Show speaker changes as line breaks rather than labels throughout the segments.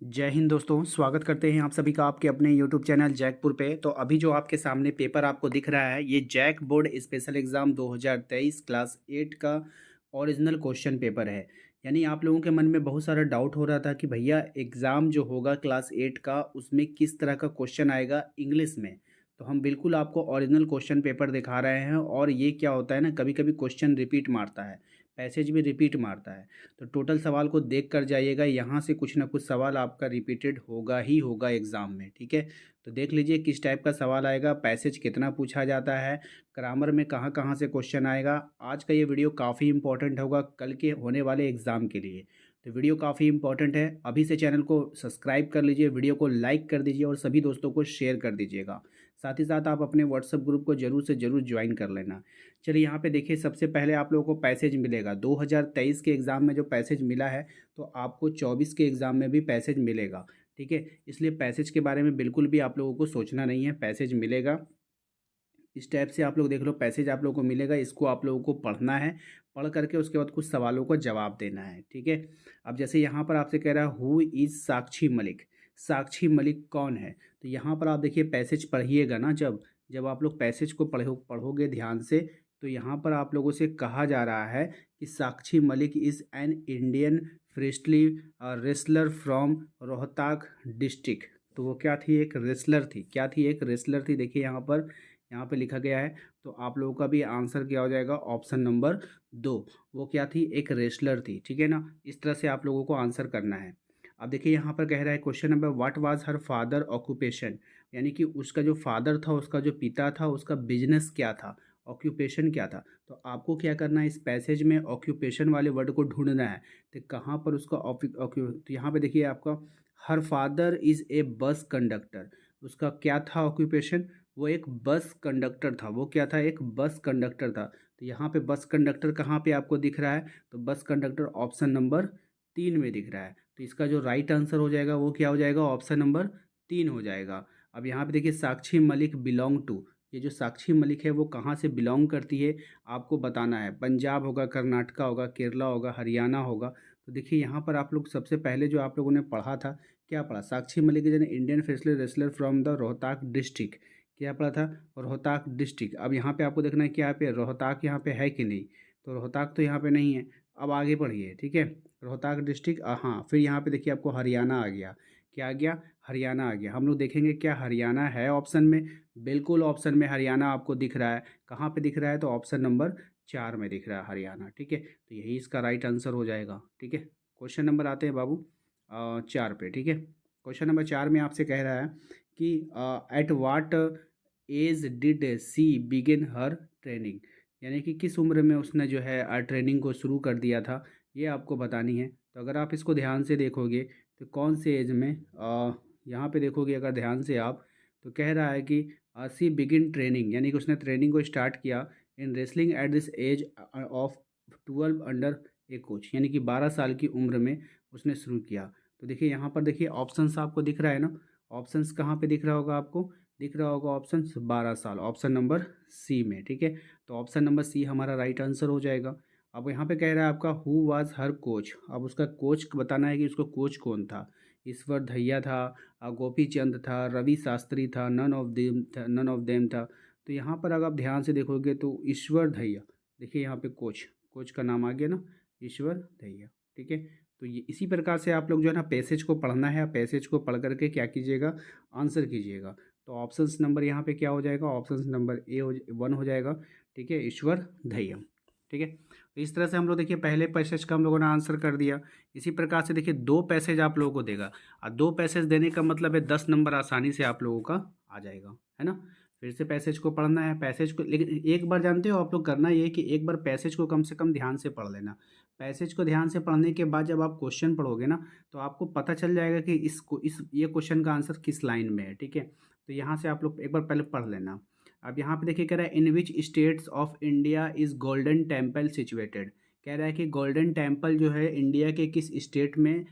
जय हिंद दोस्तों, स्वागत करते हैं आप सभी का आपके अपने यूट्यूब चैनल जैकपुर पे। तो अभी जो आपके सामने पेपर आपको दिख रहा है, ये JAC board special exam 2023 class 8 का ओरिजिनल क्वेश्चन पेपर है। यानी आप लोगों के मन में बहुत सारा डाउट हो रहा था कि भैया एग्ज़ाम जो होगा क्लास 8 का उसमें किस तरह का क्वेश्चन आएगा इंग्लिश में। तो हम बिल्कुल आपको ओरिजिनल क्वेश्चन पेपर दिखा रहे हैं। और ये क्या होता है ना, कभी कभी क्वेश्चन रिपीट मारता है, पैसेज भी रिपीट मारता है। तो टोटल सवाल को देख कर जाइएगा, यहाँ से कुछ ना कुछ सवाल आपका रिपीटेड होगा ही होगा एग्ज़ाम में। ठीक है, तो देख लीजिए किस टाइप का सवाल आएगा, पैसेज कितना पूछा जाता है, ग्रामर में कहाँ कहाँ से क्वेश्चन आएगा। आज का ये वीडियो काफ़ी इंपॉर्टेंट होगा कल के होने वाले एग्ज़ाम के लिए। तो वीडियो काफ़ी इंपॉर्टेंट है, अभी से चैनल को सब्सक्राइब कर लीजिए, वीडियो को लाइक कर दीजिए और सभी दोस्तों को शेयर कर दीजिएगा। साथ ही साथ आप अपने व्हाट्सएप ग्रुप को ज़रूर से ज़रूर ज्वाइन कर लेना। चलिए यहाँ पे देखिए, सबसे पहले आप लोगों को पैसेज मिलेगा 2023 के एग्ज़ाम में जो पैसेज मिला है, तो आपको 24 के एग्ज़ाम में भी पैसेज मिलेगा। ठीक है, इसलिए पैसेज के बारे में बिल्कुल भी आप लोगों को सोचना नहीं है, पैसेज मिलेगा। इस टाइप से आप लोग देख लो, पैसेज आप लोगों को मिलेगा, इसको आप लोगों को पढ़ना है। पढ़ करके उसके बाद कुछ सवालों का जवाब देना है। ठीक है, अब जैसे यहाँ पर आपसे कह रहा है हु इज़ साक्षी मलिक, साक्षी मलिक कौन है। तो यहाँ पर आप देखिए पैसेज पढ़िएगा ना, जब जब आप लोग पैसेज को पढ़ोगे ध्यान से, तो यहाँ पर आप लोगों से कहा जा रहा है कि Sakshi Malik is an Indian freestyle wrestler from Rohtak district. तो वो क्या थी, एक रेसलर थी। क्या थी, एक रेसलर थी। देखिए यहाँ पे लिखा गया है। तो आप लोगों का भी आंसर क्या हो जाएगा, ऑप्शन नंबर 2। वो क्या थी, एक रेसलर थी। ठीक है ना, इस तरह से आप लोगों को आंसर करना है। अब देखिए यहाँ पर कह रहा है question number, what was her father occupation. यानी कि उसका जो फादर था, उसका जो पिता था, उसका बिजनेस क्या था, ऑक्यूपेशन क्या था। तो आपको क्या करना है, इस पैसेज में ऑक्यूपेशन वाले वर्ड को ढूंढना है। तो कहाँ पर उसका तो यहाँ पे देखिए आपका, her father is a bus conductor. उसका क्या था ऑक्यूपेशन, वो एक बस कंडक्टर था। वो क्या था, एक बस कंडक्टर था। तो यहाँ पे बस कंडक्टर कहाँ पे आपको दिख रहा है, तो बस कंडक्टर ऑप्शन नंबर 3 में दिख रहा है। तो इसका जो राइट आंसर हो जाएगा वो क्या हो जाएगा, ऑप्शन नंबर 3 हो जाएगा। अब यहाँ पे देखिए, साक्षी मलिक बिलोंग टू, ये जो साक्षी मलिक है वो कहाँ से बिलोंग करती है आपको बताना है। पंजाब होगा, कर्नाटका होगा, केरला होगा, हरियाणा होगा। तो देखिए यहाँ पर आप लोग सबसे पहले जो आप लोगों ने पढ़ा था, क्या पढ़ा, Sakshi Malik is an Indian freestyle wrestler from the Rohtak district. क्या पढ़ा था, रोहताक डिस्ट्रिक्ट। अब यहाँ पे आपको देखना है कि यहाँ पे रोहताक यहाँ पे है कि नहीं। तो रोहताक तो यहाँ पे नहीं है। अब आगे बढ़िए, ठीक है, रोहताक डिस्ट्रिक्ट, हाँ। फिर यहाँ पे देखिए आपको हरियाणा आ गया। क्या आ गया, हरियाणा आ गया। हम लोग देखेंगे क्या हरियाणा है ऑप्शन में। बिल्कुल ऑप्शन में हरियाणा आपको दिख रहा है। कहाँ पे दिख रहा है, तो ऑप्शन नंबर 4 में दिख रहा है हरियाणा। ठीक है, तो यही इसका राइट आंसर हो जाएगा। ठीक है, क्वेश्चन नंबर आते हैं बाबू 4 पे। ठीक है, क्वेश्चन नंबर 4 में आपसे कह रहा है कि at what age did she begin her training. यानी कि किस उम्र में उसने जो है ट्रेनिंग को शुरू कर दिया था, ये आपको बतानी है। तो अगर आप इसको ध्यान से देखोगे, तो कौन से एज में, यहाँ पे देखोगे अगर ध्यान से आप, तो कह रहा है कि सी बिगिन ट्रेनिंग, यानी कि उसने ट्रेनिंग को स्टार्ट किया in wrestling at this age of 12 under a coach. यानी कि 12 साल की उम्र में उसने शुरू किया। तो देखिए यहाँ पर देखिए ऑप्शंस आपको दिख रहा है ना, ऑप्शंस कहाँ पे दिख रहा होगा आपको, दिख रहा होगा ऑप्शन 12 साल, ऑप्शन नंबर सी में। ठीक है, तो ऑप्शन नंबर सी हमारा राइट आंसर हो जाएगा। अब यहाँ पे कह रहा है आपका हु वाज हर कोच। अब उसका कोच बताना है कि उसका कोच कौन था। ईश्वर धैया था, गोपी चंद था, रवि शास्त्री था, नन ऑफ देम था। तो यहाँ पर अगर आप ध्यान से देखोगे तो ईश्वर धैया, देखिए यहाँ पे कोच, कोच का नाम आ गया ना, ईश्वर धैया। ठीक है, तो ये इसी प्रकार से आप लोग जो है ना पैसेज को पढ़ना है। पैसेज को पढ़ करके क्या कीजिएगा, आंसर कीजिएगा। तो ऑप्शंस नंबर यहाँ पे क्या हो जाएगा, ऑप्शंस नंबर ए 1 हो जाएगा। ठीक है, ईश्वर धैया। ठीक है, तो इस तरह से हम लोग देखिए पहले पैसेज का हम लोगों ने आंसर कर दिया। इसी प्रकार से देखिए 2 पैसेज आप लोगों को देगा, और 2 पैसेज देने का मतलब है 10 नंबर आसानी से आप लोगों का आ जाएगा, है ना। फिर से पैसेज को पढ़ना है, पैसेज को, लेकिन एक बार जानते हो आप लोग करना ये कि एक बार पैसेज को कम से कम ध्यान से पढ़ लेना। पैसेज को ध्यान से पढ़ने के बाद जब आप क्वेश्चन पढ़ोगे ना, तो आपको पता चल जाएगा कि इस ये क्वेश्चन का आंसर किस लाइन में है। ठीक है, तो यहाँ से आप लोग एक बार पहले पढ़ लेना। अब यहाँ पे देखिए कह रहा है in which states of India is Golden Temple situated. कह रहा है कि गोल्डन टेम्पल जो है इंडिया के किस स्टेट में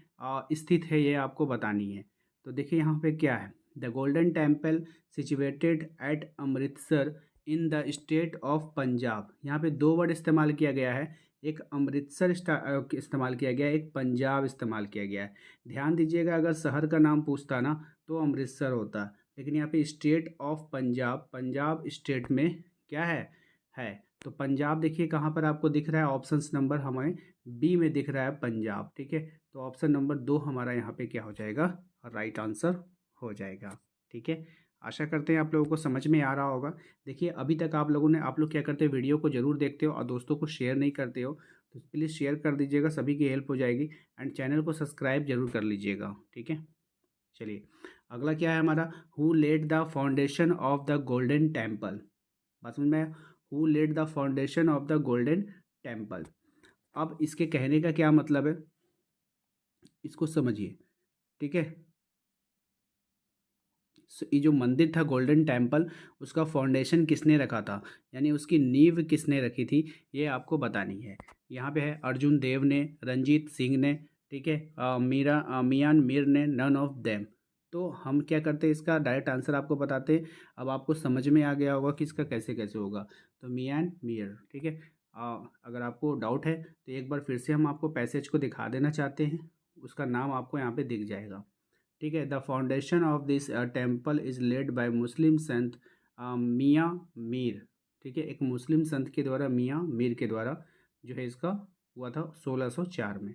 स्थित है, ये आपको बतानी है। तो देखिए यहाँ पे क्या है, the Golden Temple situated at Amritsar in the state of Punjab. यहाँ पे 2 वर्ड इस्तेमाल किया गया है। एक अमृतसर इस्तेमाल किया गया है, एक पंजाब इस्तेमाल किया गया है। ध्यान दीजिएगा, अगर शहर का नाम पूछता ना तो अमृतसर होता, लेकिन यहाँ पे state of Punjab, Punjab state में क्या है। तो पंजाब देखिए कहाँ पर आपको दिख रहा है, ऑप्शंस नंबर हमें बी में दिख रहा है पंजाब। ठीक है, तो ऑप्शन नंबर 2 हमारा यहाँ पे क्या हो जाएगा, राइट आंसर हो जाएगा। ठीक है, आशा करते हैं आप लोगों को समझ में आ रहा होगा। देखिए अभी तक आप लोग क्या करते हो, वीडियो को ज़रूर देखते हो और दोस्तों को शेयर नहीं करते हो, तो प्लीज़ शेयर कर दीजिएगा, सभी की हेल्प हो जाएगी। एंड चैनल को सब्सक्राइब जरूर कर लीजिएगा। ठीक है, चलिए अगला क्या है हमारा, who laid the foundation of the Golden Temple. बात समझ में आया, who laid the foundation of the Golden Temple. अब इसके कहने का क्या मतलब है, इसको समझिए। ठीक है, ये जो मंदिर था गोल्डन टेम्पल, उसका फाउंडेशन किसने रखा था, यानी उसकी नींव किसने रखी थी, ये आपको बतानी है। यहाँ पे है अर्जुन देव ने, रंजीत सिंह ने, ठीक है, मियान मीर ने, नन ऑफ देम। तो हम क्या करते हैं, इसका डायरेक्ट आंसर आपको बताते हैं। अब आपको समझ में आ गया होगा कि इसका कैसे कैसे होगा। तो मियान मीर, ठीक है। अगर आपको डाउट है तो एक बार फिर से हम आपको पैसेज को दिखा देना चाहते हैं, उसका नाम आपको यहाँ पे दिख जाएगा। ठीक है, the foundation of this temple is led by मुस्लिम संत मियाँ मीर। ठीक है, एक मुस्लिम संत के द्वारा, मियाँ मीर के द्वारा जो है इसका हुआ था 1604 में।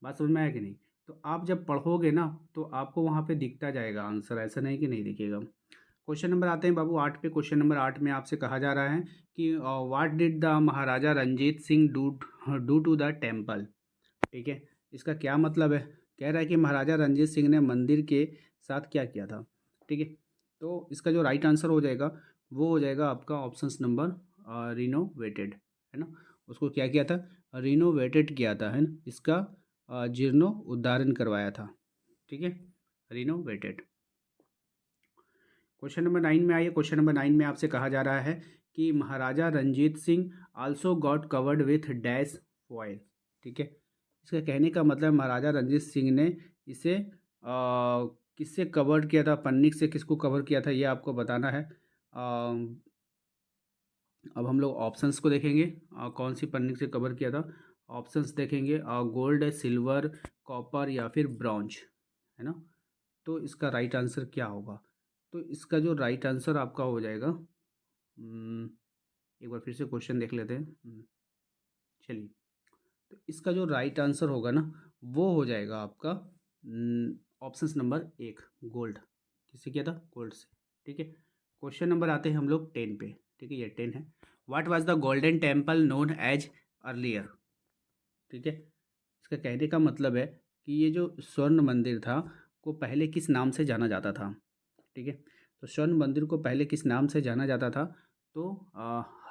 बात समझ में आया कि नहीं। तो आप जब पढ़ोगे ना तो आपको वहाँ पे दिखता जाएगा आंसर, ऐसा नहीं कि नहीं दिखेगा। क्वेश्चन नंबर आते हैं बाबू 8 पे। क्वेश्चन नंबर 8 में आपसे कहा जा रहा है कि what did the Maharaja Ranjit Singh do to the temple. ठीक है, इसका क्या मतलब है, कह रहा है कि महाराजा रंजीत सिंह ने मंदिर के साथ क्या किया था। ठीक है, तो इसका जो राइट आंसर हो जाएगा वो हो जाएगा आपका ऑप्शंस नंबर रिनोवेटेड, है ना। उसको क्या किया था, रिनोवेटेड किया था, है ना, इसका जीर्णोद्धारण करवाया था। ठीक है, रिनोवेटेड। क्वेश्चन नंबर 9 में आइए। क्वेश्चन नंबर 9 में आपसे कहा जा रहा है कि Maharaja Ranjit Singh also got covered with dash foil. ठीक है, इसका कहने का मतलब महाराजा रंजीत सिंह ने इसे किससे कवर किया था, पन्नी से किसको कवर किया था, ये आपको बताना है। अब हम लोग ऑप्शंस को देखेंगे, कौन सी पन्नी से कवर किया था। ऑप्शंस देखेंगे, गोल्ड, सिल्वर, कॉपर या फिर ब्रॉन्ज, है ना। तो इसका राइट आंसर क्या होगा, तो इसका जो राइट आंसर आपका हो जाएगा, एक बार फिर से क्वेश्चन देख लेते हैं। चलिए, तो इसका जो राइट आंसर होगा ना वो हो जाएगा आपका ऑप्शंस नंबर 1, गोल्ड। किससे किया था, गोल्ड से। ठीक है, क्वेश्चन नंबर आते हैं हम लोग 10 पे। ठीक है, ये 10 है। What was the Golden Temple known as earlier. ठीक है, इसका कहने का मतलब है कि ये जो स्वर्ण मंदिर था को पहले किस नाम से जाना जाता था। ठीक है, तो स्वर्ण मंदिर को पहले किस नाम से जाना जाता था, तो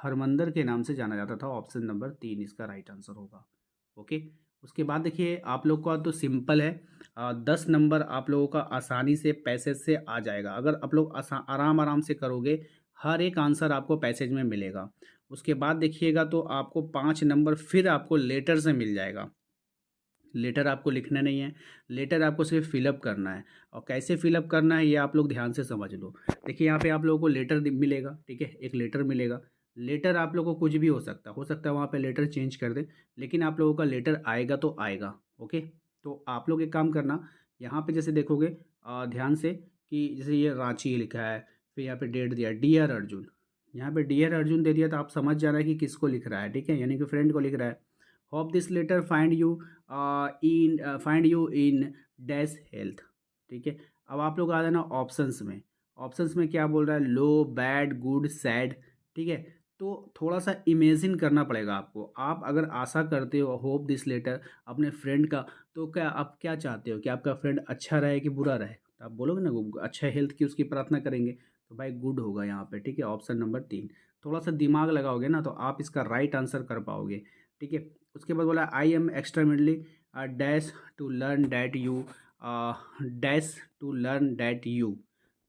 हरमंदर के नाम से जाना जाता था। ऑप्शन नंबर 3 इसका राइट आंसर होगा। ओके, उसके बाद देखिए आप लोग का तो सिंपल है, 10 नंबर आप लोगों का आसानी से पैसेज से आ जाएगा। अगर आप लोग आराम आराम से करोगे, हर एक आंसर आपको पैसेज में मिलेगा। उसके बाद देखिएगा तो आपको 5 नंबर फिर आपको लेटर से मिल जाएगा। लेटर आपको लिखना नहीं है, लेटर आपको सिर्फ फिलअप करना है। और कैसे फिलअप करना है ये आप लोग ध्यान से समझ लो। देखिए यहाँ पे आप लोगों को लेटर मिलेगा। ठीक है, एक लेटर मिलेगा। लेटर आप लोगों को कुछ भी हो सकता है वहाँ पे लेटर चेंज कर दे, लेकिन आप लोगों का लेटर आएगा तो आएगा। ओके, तो आप लोग एक काम करना, यहाँ पे जैसे देखोगे ध्यान से कि जैसे ये रांची लिखा है, फिर यहाँ पे डेट दिया डियर अर्जुन, यहाँ पे डियर अर्जुन दे दिया, तो आप समझ जाना कि किसको लिख रहा है। ठीक है, यानी कि फ्रेंड को लिख रहा है। Hope this letter find you in dash health. ठीक है, अब आप लोग आ जाना ऑप्शंस में। ऑप्शंस में क्या बोल रहा है, लो, बैड, गुड, सैड। ठीक है, तो थोड़ा सा इमेजिन करना पड़ेगा आपको। आप अगर आशा करते हो होप दिस लेटर अपने फ्रेंड का, तो क्या आप क्या चाहते हो कि आपका फ्रेंड अच्छा रहे कि बुरा रहे, तो आप बोलोगे ना अच्छा हेल्थ की उसकी प्रार्थना करेंगे, तो भाई गुड होगा यहाँ पे। ठीक है, ऑप्शन नंबर 3। थोड़ा सा दिमाग लगाओगे ना तो आप इसका राइट आंसर कर पाओगे। ठीक है, उसके बाद बोला I am extremely dash to learn that you, dash to learn that you.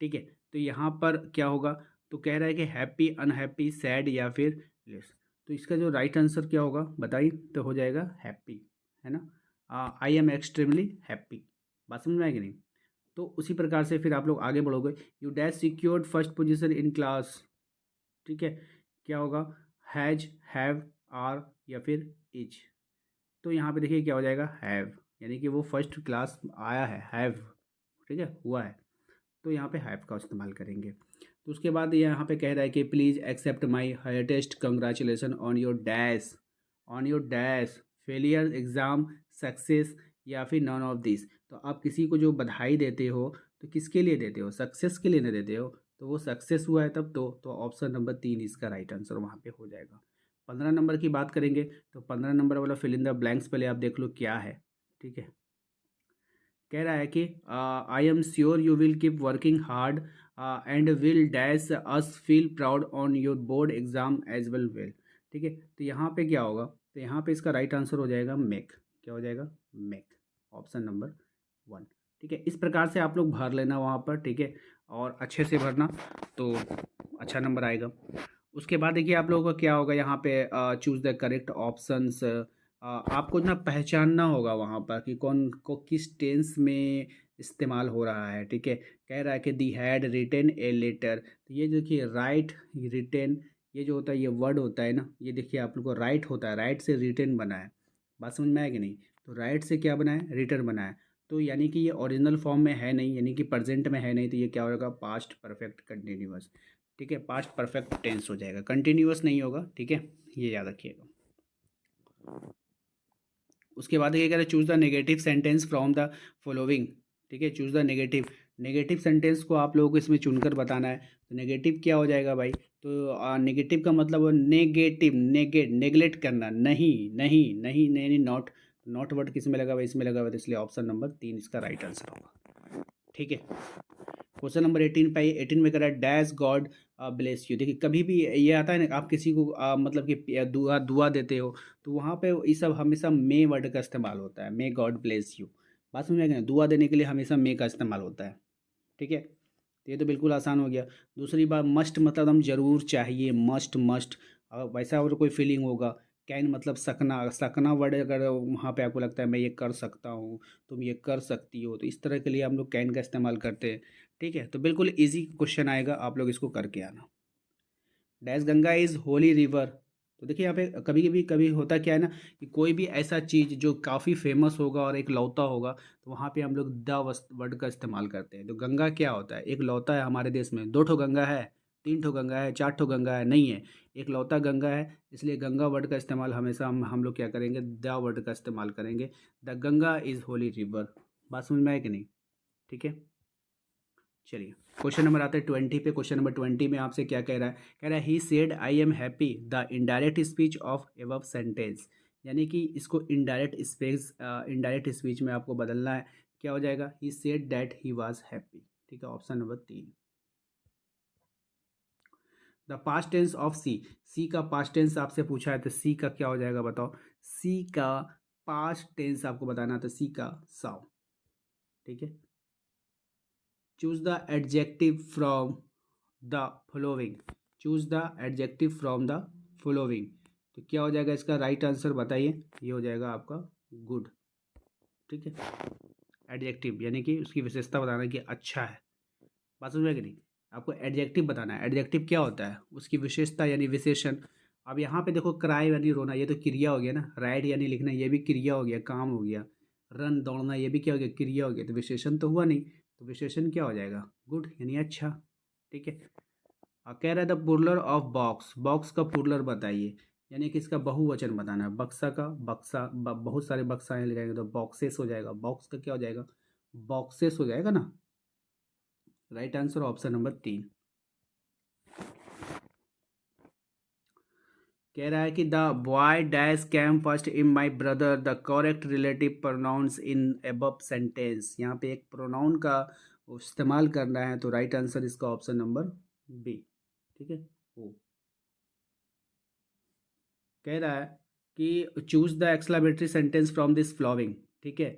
ठीक है, तो यहाँ पर क्या होगा, तो कह रहा है कि हैप्पी, अनहैप्पी, सैड या फिर लेस। तो इसका जो राइट आंसर क्या होगा बताइए, तो हो जाएगा हैप्पी, है ना। आई एम एक्सट्रीमली हैप्पी। बात समझ में आएगी नहीं। तो उसी प्रकार से फिर आप लोग आगे बढ़ोगे, you dash secured first position in class. ठीक है, क्या होगा, हैज, हैव, आर या फिर इज। तो यहाँ पे देखिए क्या हो जाएगा, हैव, यानी कि वो फर्स्ट क्लास आया है, हैव, ठीक है, हुआ है, तो यहाँ पे हैव का इस्तेमाल करेंगे। तो उसके बाद यहाँ पे कह रहा है कि please accept my heartiest congratulation on your dash failure exam success, या फिर नॉन ऑफ दिस। तो आप किसी को जो बधाई देते हो तो किसके लिए देते हो, सक्सेस के लिए ना देते हो, तो वो सक्सेस हुआ है तब तो ऑप्शन नंबर 3 इसका राइट आंसर वहाँ पे हो जाएगा। 15 नंबर की बात करेंगे तो 15 नंबर वाला फिल इन द ब्लैंक्स पहले आप देख लो क्या है, ठीक है। कह रहा है कि I am sure you will keep working hard and will dash us feel proud on your board exam as well, ठीक है। तो यहाँ पे क्या होगा, तो यहाँ पे इसका राइट आंसर हो जाएगा मेक, क्या हो जाएगा, मेक, ऑप्शन नंबर 1, ठीक है। इस प्रकार से आप लोग भर लेना वहाँ पर, ठीक है, और अच्छे से भरना तो अच्छा नंबर आएगा। उसके बाद देखिए आप लोगों का क्या होगा, यहाँ पे चूज़ द करेक्ट ऑप्शंस, आपको ना पहचानना होगा वहाँ पर कि कौन को किस टेंस में इस्तेमाल हो रहा है, ठीक है। कह रहा है कि दी हैड रिटेन ए लेटर, तो ये देखिए राइट, रिटेन, ये जो होता है ये वर्ड होता है ना, ये देखिए आप लोग को राइट होता है, राइट से रिटेन बना है, बात समझ में आया कि नहीं। तो राइट से क्या बना है, रिटर्न बना है, तो यानी कि ये ओरिजिनल फॉर्म में है नहीं, यानी कि प्रेजेंट में है नहीं, तो ये क्या होगा, पास्ट परफेक्ट कंटिन्यूअस, ठीक है, पास्ट परफेक्ट टेंस हो जाएगा, कंटिन्यूअस नहीं होगा, ठीक है, ये याद रखिएगा। उसके बाद ये कह रहे choose the negative sentence from the following, ठीक है, choose the negative, negative sentence को आप लोगों को इसमें चुनकर बताना है। तो नेगेटिव क्या हो जाएगा भाई, तो नेगेटिव का मतलब नेगेटिव, नेगलेक्ट करना, नहीं नहीं नहीं नहीं, नॉट, नॉट वर्ड किस में लगा हुआ, इसमें लगा हुआ, तो इसलिए ऑप्शन नंबर 3 इसका राइट आंसर होगा, ठीक है। क्वेश्चन नंबर 18 पे, 18 में कह रहा है डैश गॉड ब्लेस यू। देखिए कभी भी ये आता है ना, आप किसी को मतलब कि दुआ दुआ देते हो, तो वहाँ पे ये सब हमेशा मे वर्ड का इस्तेमाल होता है, मे गॉड ब्लेस यू, बात समझ में आ गई ना? दुआ देने के लिए हमेशा मे का इस्तेमाल होता है, ठीक है। तो ये तो बिल्कुल आसान हो गया। दूसरी बात मस्ट मतलब हम जरूर चाहिए, मस्ट मस्ट, वैसा और कोई फीलिंग होगा। कैन मतलब सकना, सकना वर्ड अगर वहाँ पे आपको लगता है मैं ये कर सकता हूँ, तुम ये कर सकती हो, तो इस तरह के लिए हम लोग कैन का इस्तेमाल करते हैं, ठीक है। तो बिल्कुल इजी क्वेश्चन आएगा, आप लोग इसको करके आना। Dash Ganga is Holi river, तो देखिए यहाँ पे कभी कभी कभी होता क्या है ना, कि कोई भी ऐसा चीज़ जो काफ़ी फेमस होगा और एक लौता होगा, तो वहाँ पे हम लोग द वर्ड का इस्तेमाल करते हैं। तो गंगा क्या होता है, एक लौता है हमारे देश में, 2 ठो गंगा है, 3 ठो गंगा है, 4 ठो गंगा है, नहीं है, एक लौता गंगा है, इसलिए गंगा वर्ड का इस्तेमाल हमेशा हम लोग क्या करेंगे, द वर्ड का इस्तेमाल करेंगे। The Ganga is Holi river, बात समझ में आए कि नहीं, ठीक है। चलिए क्वेश्चन नंबर आते हैं 20 पे। क्वेश्चन नंबर 20 में आपसे क्या कह रहा है, कह रहा है he said I am happy the indirect speech of above sentence, यानी कि इसको इनडायरेक्ट स्पीच में आपको बदलना है, क्या हो जाएगा, he said that he was happy, ठीक है, option number 3। The past tense of see, see का पास्ट टेंस आपसे पूछा है, तो सी का क्या हो जाएगा बताओ, सी का पास्ट टेंस आपको बताना है, तो सी का साव, ठीक है। Choose the adjective from the following, choose the adjective from the following, तो क्या हो जाएगा इसका राइट आंसर बताइए, ये हो जाएगा आपका गुड, ठीक है। एडजेक्टिव यानी कि उसकी विशेषता बताना कि अच्छा है, बात समझ में कि नहीं, आपको एडजेक्टिव बताना है। एडजेक्टिव क्या होता है, उसकी विशेषता यानी विशेषण। अब यहाँ पे देखो क्राई यानी रोना, ये तो क्रिया हो गया ना, राइट यानी लिखना, ये भी क्रिया हो गया, काम हो गया। रन दौड़ना, ये भी क्या हो गया, क्रिया हो गया, तो विशेषण तो हुआ नहीं, तो विशेषण क्या हो जाएगा, गुड यानी अच्छा, ठीक है। कह रहा है द पुरलर ऑफ बॉक्स, बॉक्स का पुरलर बताइए, यानी कि इसका बहुवचन बताना है, बक्सा का, बक्सा बहुत सारे बक्सा ले जाएंगे तो बॉक्सेस हो जाएगा, बॉक्स का क्या हो जाएगा, बॉक्सेस हो जाएगा ना, राइट आंसर ऑप्शन नंबर 3। कह रहा है कि the boy dash came first in my brother the correct relative pronouns in above sentence, यहाँ पे एक प्रोनाउन का इस्तेमाल करना है, तो राइट आंसर इसका ऑप्शन नंबर बी, ठीक है। ओ कह रहा है कि choose the exclamatory sentence from this following, ठीक है।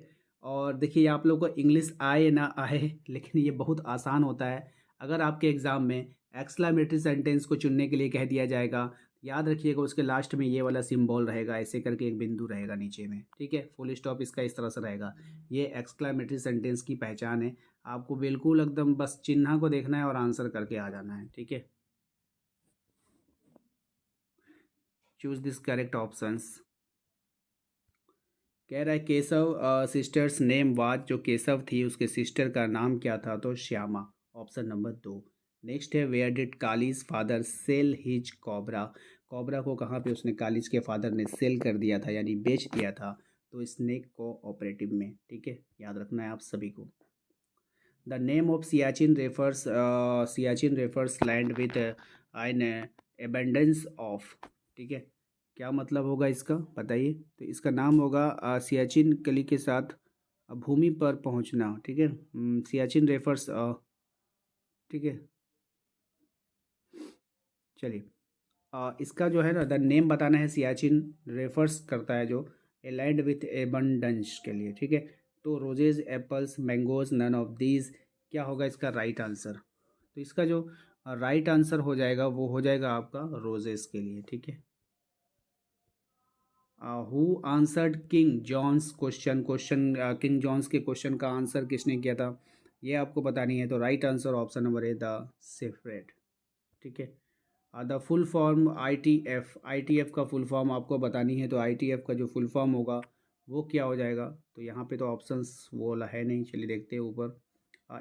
और देखिए आप लोग को इंग्लिश आए ना आए, लेकिन ये बहुत आसान होता है। अगर आपके एग्ज़ाम में एक्सक्लेमेटरी सेंटेंस को चुनने के लिए कह दिया जाएगा, याद रखिएगा उसके लास्ट में ये वाला सिंबल रहेगा, ऐसे करके एक बिंदु रहेगा नीचे में, ठीक है, फुल स्टॉप इसका इस तरह से रहेगा, ये एक्सक्लेमेटरी सेंटेंस की पहचान है। आपको बिल्कुल एकदम बस चिन्ह को देखना है और आंसर करके आ जाना है, ठीक है। Choose this correct options. कह रहा है केशव सिस्टर्स नेम वाज, जो केशव थी उसके सिस्टर का नाम क्या था, तो श्यामा, ऑप्शन नंबर 2। नेक्स्ट है where did Kali's father sell his cobra, cobra को कहाँ पे उसने कालीज के फादर ने सेल कर दिया था यानी बेच दिया था, तो स्नेक को ऑपरेटिव में। ठीक है, याद रखना है आप सभी को। The name of Siachen refers land with an abundance of. ठीक है, क्या मतलब होगा इसका बताइए। तो इसका नाम होगा सियाचिन कली के साथ भूमि पर पहुंचना। ठीक है, सियाचिन रेफर्स। ठीक है, चलिए इसका जो है ना द नेम बताना है। सियाचिन रेफर्स करता है जो ए लैंड विथ एबंडेंस के लिए। ठीक है, तो roses apples mangoes none of these, क्या होगा इसका राइट आंसर। तो इसका जो राइट आंसर हो जाएगा वो हो जाएगा आपका रोजेस के लिए। ठीक है, who answered King John's question, King John's के क्वेश्चन का आंसर किसने किया था, ये आपको बतानी है। तो right answer option number A the shepherd. ठीक है, the full form ITF, ITF का फुल फॉर्म आपको बतानी है। तो ITF का जो फुल फॉर्म होगा वो क्या हो जाएगा, तो यहाँ पे तो ऑप्शंस वो वाला है नहीं, चलिए देखते हैं ऊपर।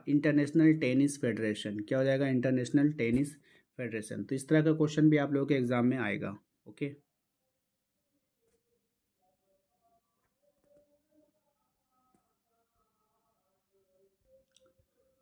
इंटरनेशनल टेनिस फेडरेशन, क्या हो जाएगा, इंटरनेशनल टेनिस फेडरेशन। तो इस तरह का क्वेश्चन भी आप लोगों के एग्जाम में आएगा। ओके,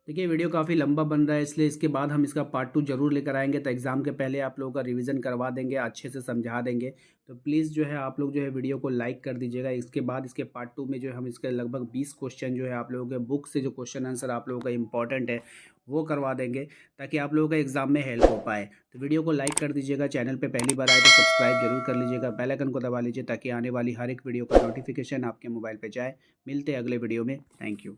देखिए वीडियो काफ़ी लंबा बन रहा है, इसलिए इसके बाद हम इसका पार्ट 2 जरूर लेकर आएंगे। तो एग्ज़ाम के पहले आप लोगों का रिवीजन करवा देंगे, अच्छे से समझा देंगे। तो प्लीज़ जो है आप लोग जो है वीडियो को लाइक कर दीजिएगा। इसके बाद इसके पार्ट 2 में जो है हम इसके लगभग 20 क्वेश्चन जो है आप लोगों के बुक से जो क्वेश्चन आंसर आप लोगों का इंपॉर्टेंट है वो करवा देंगे, ताकि आप लोगों का एग्जाम में हेल्प हो पाए। तो वीडियो को लाइक कर दीजिएगा, चैनल पर पहली बार आए तो सब्सक्राइब जरूर कर लीजिएगा, बेल आइकन को दबा लीजिए ताकि आने वाली हर एक वीडियो का नोटिफिकेशन आपके मोबाइल पर जाए। मिलते हैं अगले वीडियो में, थैंक यू।